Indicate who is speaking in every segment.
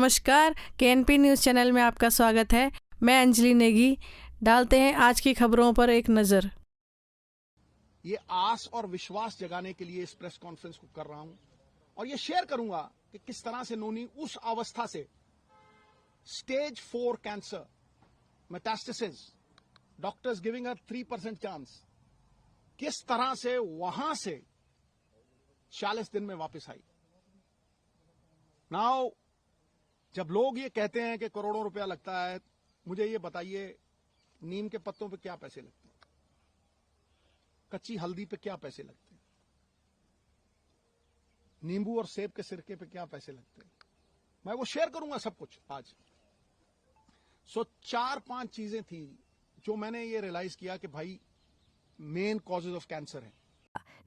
Speaker 1: नमस्कार, KNP news channel में आपका स्वागत है। मैं अंजलि नेगी। डालते हैं आज की खबरों पर एक नज़र।
Speaker 2: ये आस और विश्वास जगाने के लिए इस प्रेस कॉन्फ्रेंस को कर रहा हूं और ये शेयर करूंगा कि किस तरह से नोनी उस अवस्था से stage 4 cancer metastasis, doctors giving her 3% chance, किस तरह से वहां से 40 दिन में वापस आई। नाउ जब लोग ये कहते हैं कि करोड़ों रुपया लगता है, मुझे ये बताइए नीम के पत्तों पे क्या पैसे लगते हैं, कच्ची हल्दी पे क्या पैसे लगते हैं, नींबू और सेब के सिरके पे क्या पैसे लगते हैं। मैं वो शेयर करूंगा सब कुछ आज। सो 4-5 चीजें थी जो मैंने ये रियलाइज किया कि भाई मेन कॉजेज ऑफ कैंसर है।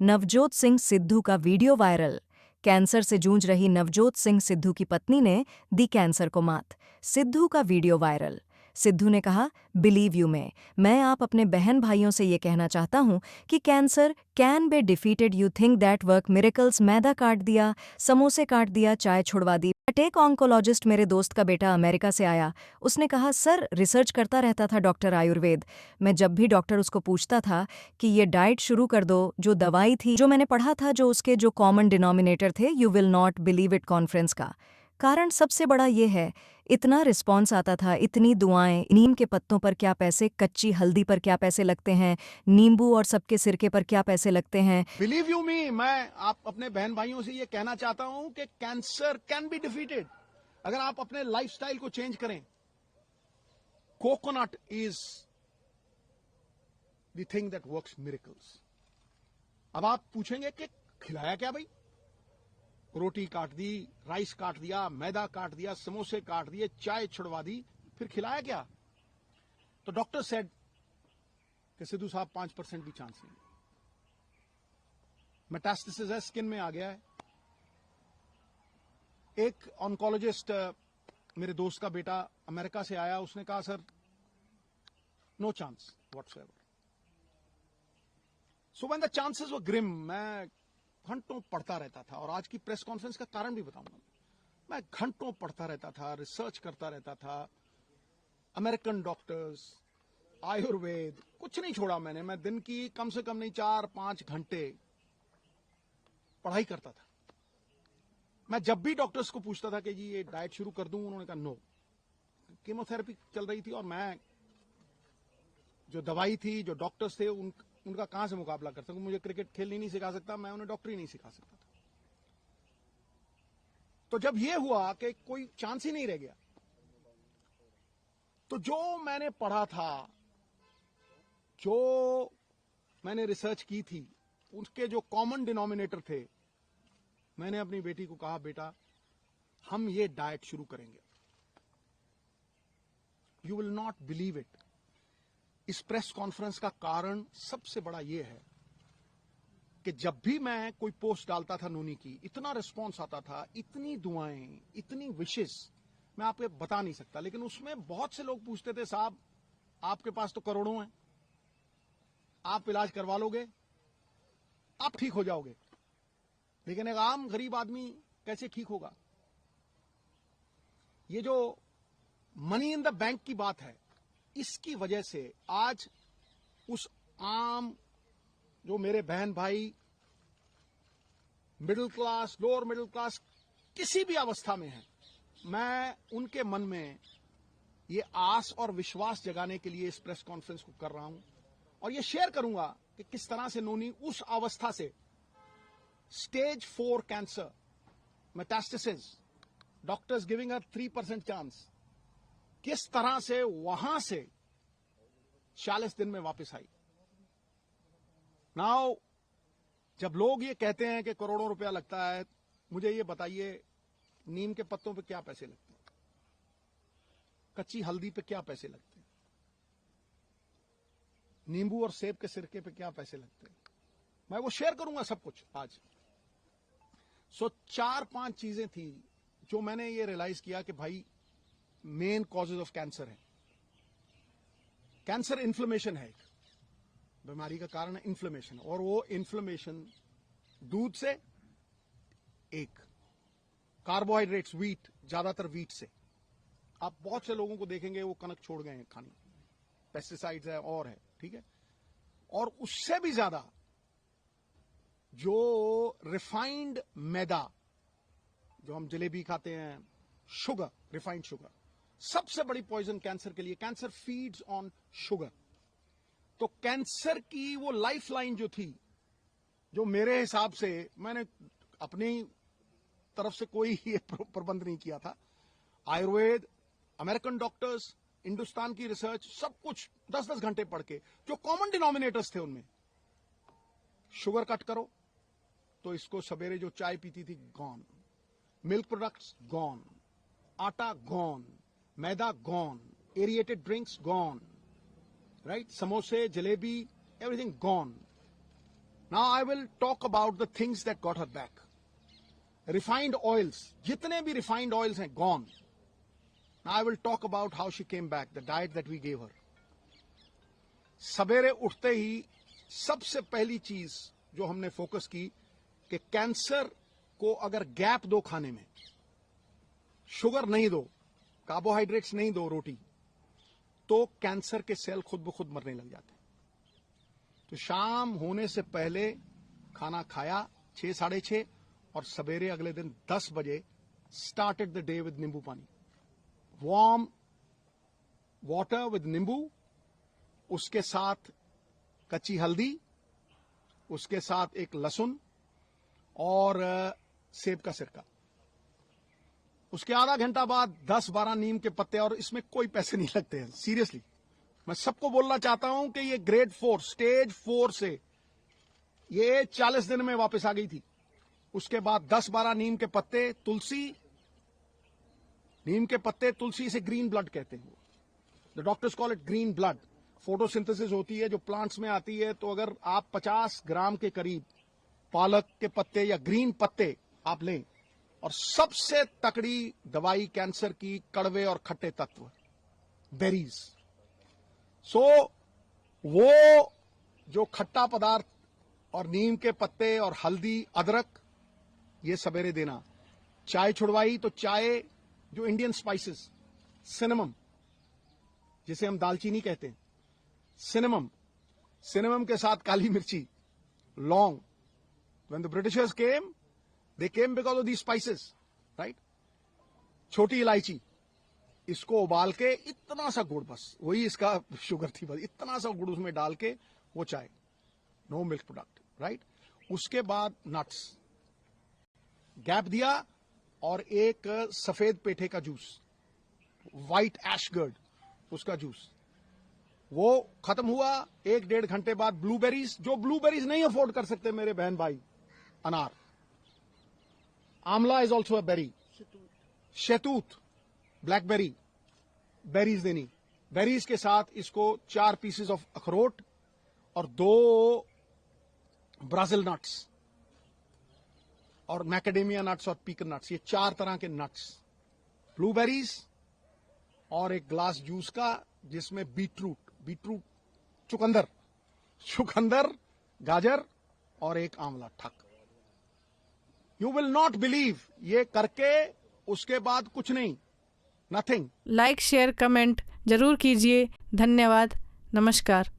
Speaker 3: नवजोत सिंह सिद्धू का वीडियो वायरल। कैंसर से जूझ रही नवजोत सिंह सिद्धू की पत्नी ने दी कैंसर को मात। सिद्धू का वीडियो वायरल। सिद्धू ने कहा, बिलीव यू में मैं आप अपने बहन भाइयों से ये कहना चाहता हूं कि cancer can be defeated. You think that work miracles. मैदा काट दिया, समोसे काट दिया, चाय छुड़वा दी। टेक ऑन्कोलॉजिस्ट मेरे दोस्त का बेटा अमेरिका से आया। उसने कहा, सर रिसर्च करता रहता था डॉक्टर आयुर्वेद। मैं जब भी डॉक्टर उसको पूछता था कि ये डाइट शुरू कर दो, जो दवाई थी जो मैंने पढ़ा था, जो उसके जो कॉमन डिनोमिनेटर थे, you will not believe it conference का कारण सबसे बड़ा ये है, इतना रिस्पॉन्स आता था, इतनी दुआएं। नीम के पत्तों पर क्या पैसे, कच्ची हल्दी पर क्या पैसे लगते हैं, नींबू और सबके सिरके पर क्या पैसे लगते हैं।
Speaker 2: बिलीव यू मी, मैं आप अपने बहन भाइयों से ये कहना चाहता हूं कि कैंसर कैन बी डिफीटेड अगर आप अपने लाइफस्टाइल को चेंज करें। Coconut is the thing that works miracles. अब आप पूछेंगे कि खिलाया क्या भाई? रोटी काट दी, राइस काट दिया, मैदा काट दिया, समोसे काट दिए, चाय छुड़वा दी, फिर खिलाया क्या? तो डॉक्टर सेड कि सिद्धू साहब 5% भी चांस नहीं। मेटास्टेसिस है, स्किन में आ गया है। एक ऑन्कोलॉजिस्ट मेरे दोस्त का बेटा अमेरिका से आया, उसने कहा sir no chance whatsoever. So when the chances were grim, मैं घंटों पढ़ता रहता था और आज की प्रेस कॉन्फ्रेंस का कारण भी बताऊंगा। मैं घंटों पढ़ता रहता था, रिसर्च करता रहता था, अमेरिकन डॉक्टर्स, आयुर्वेद, कुछ नहीं छोड़ा मैंने। मैं दिन की कम से कम नहीं 4-5 घंटे पढ़ाई करता था। मैं जब भी डॉक्टर्स को पूछता था कि जी ये डाइट शुरू कर दूं, उन्होंने कहा नो। कीमोथेरेपी चल रही थी और मैं जो दवाई थी, जो डॉक्टर्स थे, उनका कहां से मुकाबला कर सकूं? मुझे क्रिकेट खेलनी नहीं सिखा सकता, मैं उन्हें डॉक्टरी नहीं सिखा सकता था। तो जब यह हुआ कि कोई चांस ही नहीं रह गया, तो जो मैंने पढ़ा था, जो मैंने रिसर्च की थी, उसके जो कॉमन डिनोमिनेटर थे, मैंने अपनी बेटी को कहा, बेटा हम ये डाइट शुरू करेंगे, you will not believe it. इस प्रेस कॉन्फ्रेंस का कारण सबसे बड़ा यह है कि जब भी मैं कोई पोस्ट डालता था नोनी की, इतना रिस्पॉन्स आता था, इतनी दुआएं, इतनी विशेष, मैं आपको बता नहीं सकता। लेकिन उसमें बहुत से लोग पूछते थे, साहब आपके पास तो करोड़ों हैं, आप इलाज करवा लोगे, आप ठीक हो जाओगे, लेकिन एक आम गरीब आदमी कैसे ठीक होगा? ये जो मनी इन द बैंक की बात है, इसकी वजह से आज उस आम जो मेरे बहन भाई middle class, lower middle class, किसी भी अवस्था में है, मैं उनके मन में ये आस और विश्वास जगाने के लिए इस प्रेस कॉन्फ्रेंस को कर रहा हूं और ये शेयर करूंगा कि किस तरह से नोनी उस अवस्था से stage 4 cancer metastasis, doctors giving her 3% chance, किस तरह से वहां से 40 दिन में वापस आई। नाउ जब लोग ये कहते हैं कि करोड़ों रुपया लगता है, मुझे ये बताइए नीम के पत्तों पे क्या पैसे लगते हैं, कच्ची हल्दी पे क्या पैसे लगते हैं, नींबू और सेब के सिरके पे क्या पैसे लगते हैं। मैं वो शेयर करूंगा सब कुछ आज। सो 4-5 चीजें थी जो मैंने ये रियलाइज किया कि भाई मेन कॉजेज ऑफ कैंसर है। कैंसर इन्फ्लेमेशन है, एक बीमारी का कारण है इन्फ्लेमेशन, और वो इन्फ्लेमेशन दूध से, एक कार्बोहाइड्रेट्स, व्हीट, ज्यादातर व्हीट से। आप बहुत से लोगों को देखेंगे वो कनक छोड़ गए हैं खानी, पेस्टिसाइड्स है और है, ठीक है। और उससे भी ज्यादा जो रिफाइंड मैदा, जो हम जलेबी खाते हैं, शुगर, रिफाइंड शुगर, सबसे बड़ी पॉइजन कैंसर के लिए। Cancer feeds on sugar. तो कैंसर की वो लाइफ लाइन जो थी, जो मेरे हिसाब से, मैंने अपनी तरफ से कोई ये प्रबंध नहीं किया था, आयुर्वेद, अमेरिकन डॉक्टर्स, हिंदुस्तान की रिसर्च, सब कुछ 10-10 घंटे पढ़ के, जो कॉमन डिनोमिनेटर्स थे उनमें, शुगर कट करो। तो इसको सवेरे जो चाय पीती थी, गॉन। मिल्क प्रोडक्ट्स गॉन, आटा गॉन, मैदा gone, aerated drinks gone, right, समोसे, जलेबी, everything gone. Now I will talk about the things that got her back. Refined oils, जितने भी रिफाइंड ऑयल्स हैं, gone. Now I will talk about how she came back, the diet that we gave her. सवेरे उठते ही सबसे पहली चीज जो हमने फोकस की कि कैंसर को अगर गैप दो खाने में, शुगर नहीं दो, कार्बोहाइड्रेट्स नहीं दो, रोटी, तो कैंसर के सेल खुद ब खुद मरने लग जाते हैं। तो शाम होने से पहले खाना खाया 6-6:30, और सवेरे अगले दिन 10 बजे स्टार्टेड द डे विद नींबू पानी, वार्म वाटर विद नींबू, उसके साथ कच्ची हल्दी, उसके साथ एक लहसुन और सेब का सिरका। उसके आधा घंटा बाद 10-12 नीम के पत्ते, और इसमें कोई पैसे नहीं लगते हैं, सीरियसली। मैं सबको बोलना चाहता हूं कि ये ग्रेड 4, स्टेज 4 से ये 40 दिन में वापस आ गई थी। उसके बाद 10-12 नीम के पत्ते, तुलसी, नीम के पत्ते, तुलसी से ग्रीन ब्लड कहते हैं, the doctors call it green blood. Photosynthesis होती है जो प्लांट्स में आती है, तो अगर आप 50 ग्राम के करीब पालक के पत्ते या ग्रीन पत्ते आप लें, और सबसे तकड़ी दवाई कैंसर की, कड़वे और खट्टे तत्व, बेरीज। सो वो जो खट्टा पदार्थ और नीम के पत्ते और हल्दी, अदरक, ये सवेरे देना। चाय छुड़वाई तो चाय, जो इंडियन स्पाइसेस, सिनेमम, जिसे हम दालचीनी कहते हैं, सिनेमम के साथ काली मिर्ची, लौंग। When the Britishers came, they came because of these spices, right? छोटी इलायची, इसको उबाल के इतना सा गुड़, बस वही इसका शुगर थी, बस इतना सा गुड़ उसमें डाल के वो चाय, नो मिल्क प्रोडक्ट, राइट। उसके बाद नट्स, गैप दिया, और एक सफेद पेठे का जूस, व्हाइट एशगर्ड, उसका जूस, वो खत्म हुआ। 1-1.5 घंटे बाद ब्लूबेरीज, जो ब्लूबेरीज नहीं अफोर्ड कर सकते मेरे बहन भाई, अनार, आंवला इज ऑल्सो अ बेरी, शहतूत, ब्लैकबेरी, बेरीज देनी। बेरीज के साथ इसको 4 पीसेस ऑफ अखरोट और 2 ब्राजील नट्स और मैकेडेमिया नट्स और पीकन नट्स, ये 4 तरह के नट्स, ब्लूबेरीज, और एक ग्लास जूस का जिसमें बीटरूट, चुकंदर, गाजर और एक आंवला, ठक। यू विल नॉट बिलीव, ये करके उसके बाद कुछ नहीं, नथिंग।
Speaker 1: लाइक, शेयर, कमेंट जरूर कीजिए। धन्यवाद। नमस्कार।